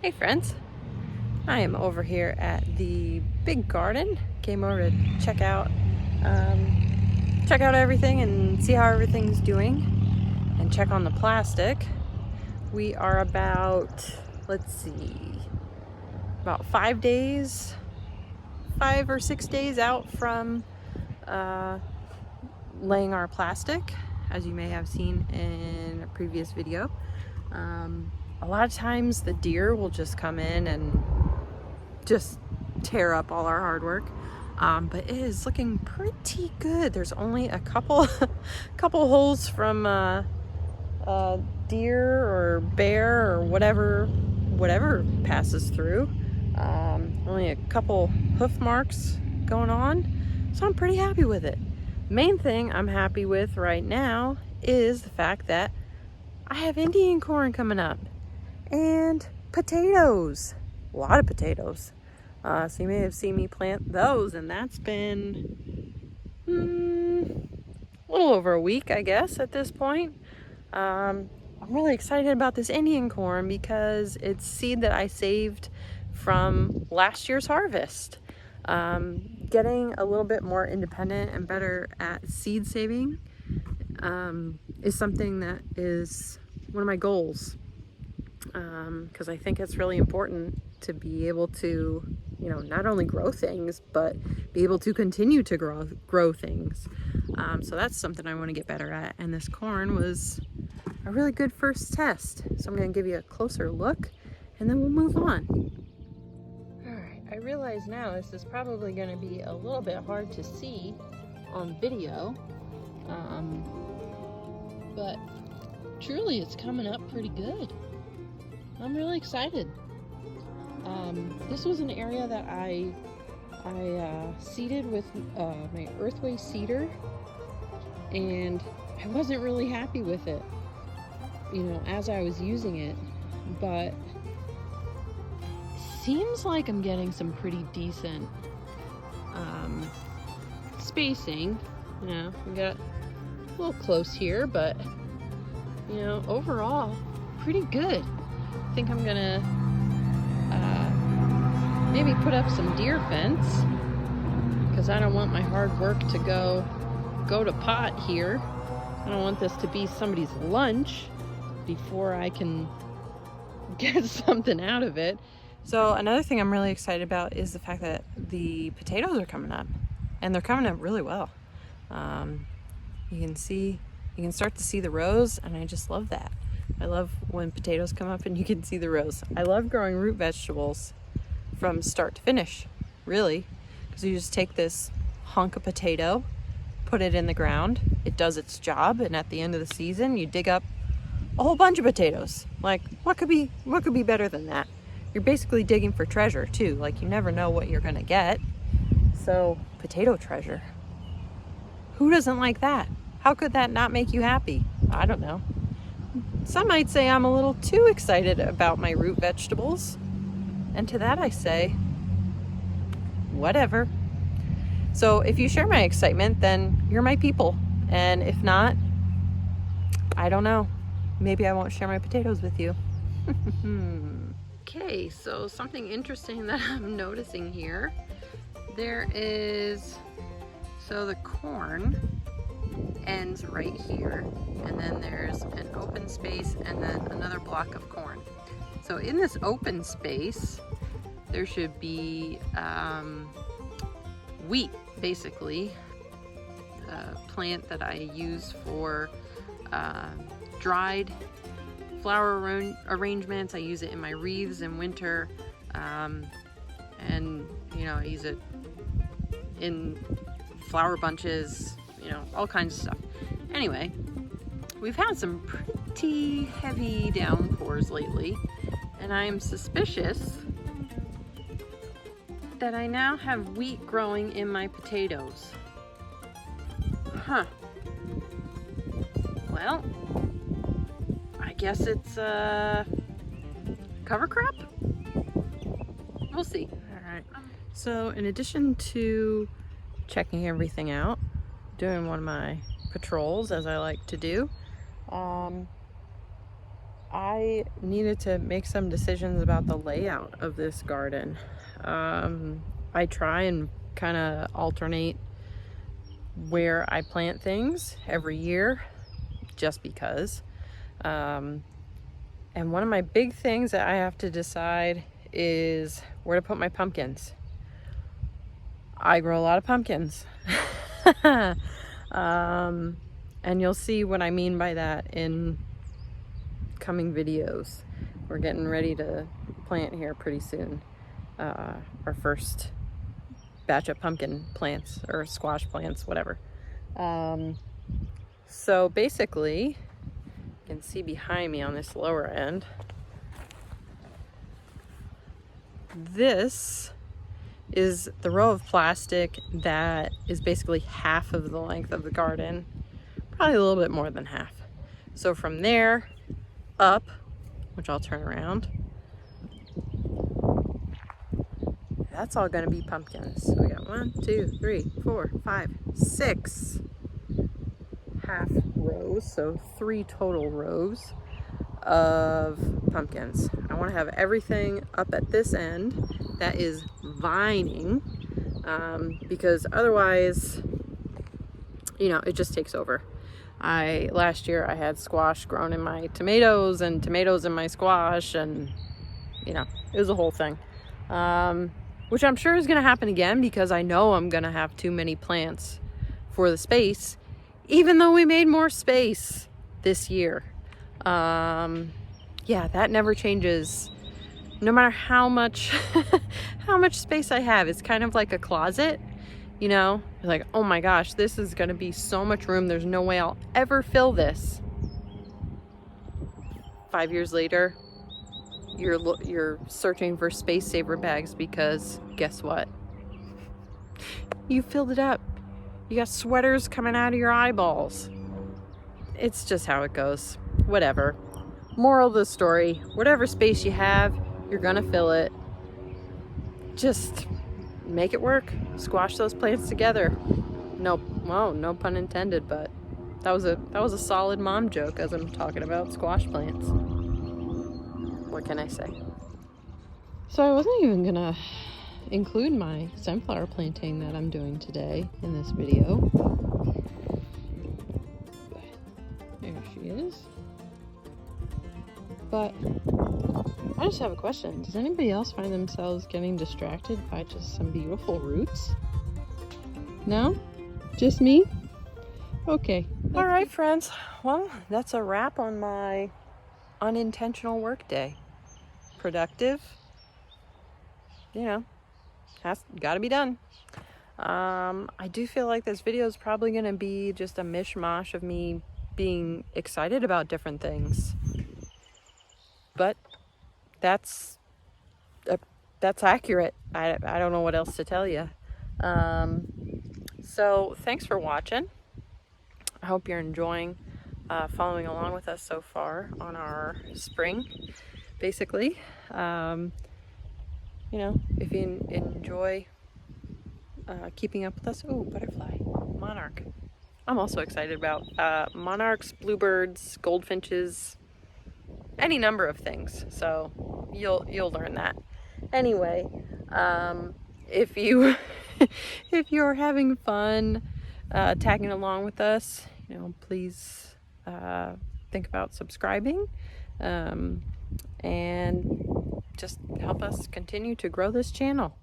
Hey friends, I am over here at the big garden. Came over to check out everything and see how everything's doing and check on the plastic. We are about, let's see, about 5 or 6 days out from laying our plastic, as you may have seen in a previous video. A lot of times the deer will just come in and just tear up all our hard work, but it is looking pretty good. There's only a couple holes from deer or bear or whatever passes through. Only a couple hoof marks going on, so I'm pretty happy with it. Main thing I'm happy with right now is the fact that I have Indian corn coming up and potatoes, a lot of potatoes. So you may have seen me plant those, and that's been a little over a week, I guess, at this point. I'm really excited about this Indian corn because it's seed that I saved from last year's harvest. Getting a little bit more independent and better at seed saving is something that is one of my goals, because I think it's really important to be able to, not only grow things, but be able to continue to grow things. So that's something I want to get better at, and this corn was a really good first test. So I'm going to give you a closer look, and then we'll move on. All right, I realize now this is probably going to be a little bit hard to see on video, but truly it's coming up pretty good. I'm really excited. This was an area that I seeded with my Earthway seeder, and I wasn't really happy with it, as I was using it, but seems like I'm getting some pretty decent spacing. We got a little close here, but overall pretty good. I think I'm gonna maybe put up some deer fence, because I don't want my hard work to go to pot here. I don't want this to be somebody's lunch before I can get something out of it. So another thing I'm really excited about is the fact that the potatoes are coming up, and they're coming up really well. You can start to see the rows, and I just love that. I love when potatoes come up and you can see the rows. I love growing root vegetables from start to finish, really, because you just take this hunk of potato, put it in the ground, it does its job, and at the end of the season you dig up a whole bunch of potatoes. Like, what could be better than that? You're basically digging for treasure too. Like, you never know what you're gonna get. So, potato treasure. Who doesn't like that? How could that not make you happy? I don't know. Some might say I'm a little too excited about my root vegetables. And to that I say, whatever. So if you share my excitement, then you're my people. And if not, I don't know. Maybe I won't share my potatoes with you. Okay, so something interesting that I'm noticing here. So the corn ends right here, and then there's an open space and then another block of corn. So in this open space, there should be wheat, basically, a plant that I use for dried flower arrangements. I use it in my wreaths in winter, and I use it in flower bunches, all kinds of stuff. Anyway, we've had some pretty heavy downpours lately, and I'm suspicious that I now have wheat growing in my potatoes. Huh. Well, I guess it's a cover crop? We'll see. All right. So in addition to checking everything out, doing one of my patrols, as I like to do, I needed to make some decisions about the layout of this garden. I try and kind of alternate where I plant things every year just because. And one of my big things that I have to decide is where to put my pumpkins. I grow a lot of pumpkins. And you'll see what I mean by that in coming videos. We're getting ready to plant here pretty soon. Our first batch of pumpkin plants or squash plants, whatever. So basically, you can see behind me on this lower end, this is the row of plastic that is basically half of the length of the garden, probably a little bit more than half. So from there up, which I'll turn around, that's all gonna be pumpkins. So we got 1, 2, 3, 4, 5, 6 half rows, so 3 total rows of pumpkins. I want to have everything up at this end that is vining, because otherwise, you know, it just takes over. Last year I had squash grown in my tomatoes and tomatoes in my squash, and you know, it was a whole thing, which I'm sure is going to happen again because I know I'm going to have too many plants for the space, even though we made more space this year. Yeah, that never changes. No matter how much how much space I have, it's kind of like a closet, you know? You're like, oh my gosh, this is gonna be so much room, there's no way I'll ever fill this. 5 years later, you're searching for space saver bags because guess what? You filled it up. You got sweaters coming out of your eyeballs. It's just how it goes. Whatever. Moral of the story, whatever space you have, you're gonna fill it. Just make it work. Squash those plants together. No pun intended, but that was a solid mom joke as I'm talking about squash plants. What can I say? So I wasn't even gonna include my sunflower planting that I'm doing today in this video. There she is. But I just have a question. Does anybody else find themselves getting distracted by just some beautiful roots? No? Just me? Okay. All right, friends. Well, that's a wrap on my unintentional work day. Productive. You know, got to be done. I do feel like this video is probably going to be just a mishmash of me being excited about different things. But that's accurate. I don't know what else to tell you. So thanks for watching. I hope you're enjoying following along with us so far on our spring, basically. You know, if you enjoy keeping up with us. Oh, butterfly, monarch. I'm also excited about monarchs, bluebirds, goldfinches, any number of things. So you'll learn that. Anyway, if you if you're having fun tagging along with us, you know, please think about subscribing and just help us continue to grow this channel.